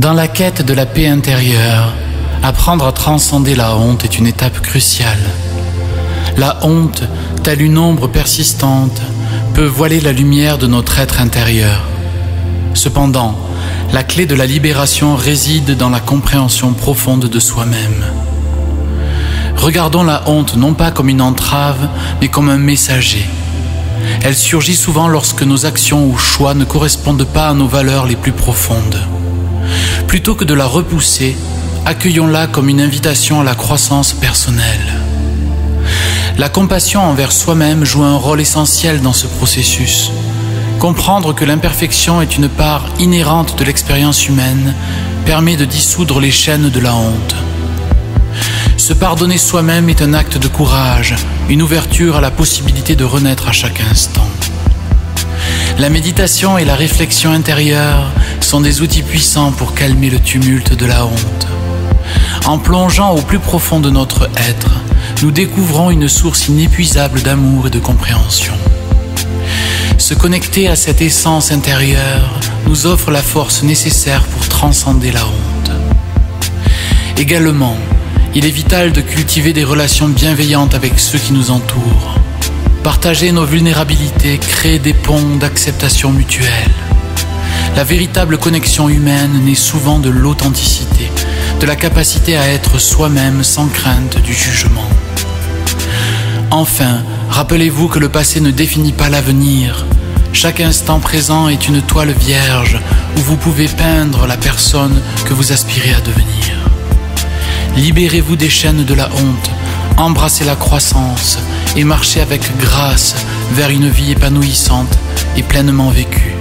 Dans la quête de la paix intérieure, apprendre à transcender la honte est une étape cruciale. La honte, telle une ombre persistante, peut voiler la lumière de notre être intérieur. Cependant, la clé de la libération réside dans la compréhension profonde de soi-même. Regardons la honte non pas comme une entrave, mais comme un messager. Elle surgit souvent lorsque nos actions ou choix ne correspondent pas à nos valeurs les plus profondes. Plutôt que de la repousser, accueillons-la comme une invitation à la croissance personnelle. La compassion envers soi-même joue un rôle essentiel dans ce processus. Comprendre que l'imperfection est une part inhérente de l'expérience humaine permet de dissoudre les chaînes de la honte. Se pardonner soi-même est un acte de courage, une ouverture à la possibilité de renaître à chaque instant. La méditation et la réflexion intérieure sont des outils puissants pour calmer le tumulte de la honte. En plongeant au plus profond de notre être, nous découvrons une source inépuisable d'amour et de compréhension. Se connecter à cette essence intérieure nous offre la force nécessaire pour transcender la honte. Également, il est vital de cultiver des relations bienveillantes avec ceux qui nous entourent. Partager nos vulnérabilités crée des ponts d'acceptation mutuelle. La véritable connexion humaine naît souvent de l'authenticité, de la capacité à être soi-même sans crainte du jugement. Enfin, rappelez-vous que le passé ne définit pas l'avenir. Chaque instant présent est une toile vierge où vous pouvez peindre la personne que vous aspirez à devenir. Libérez-vous des chaînes de la honte, embrassez la croissance et marchez avec grâce vers une vie épanouissante et pleinement vécue.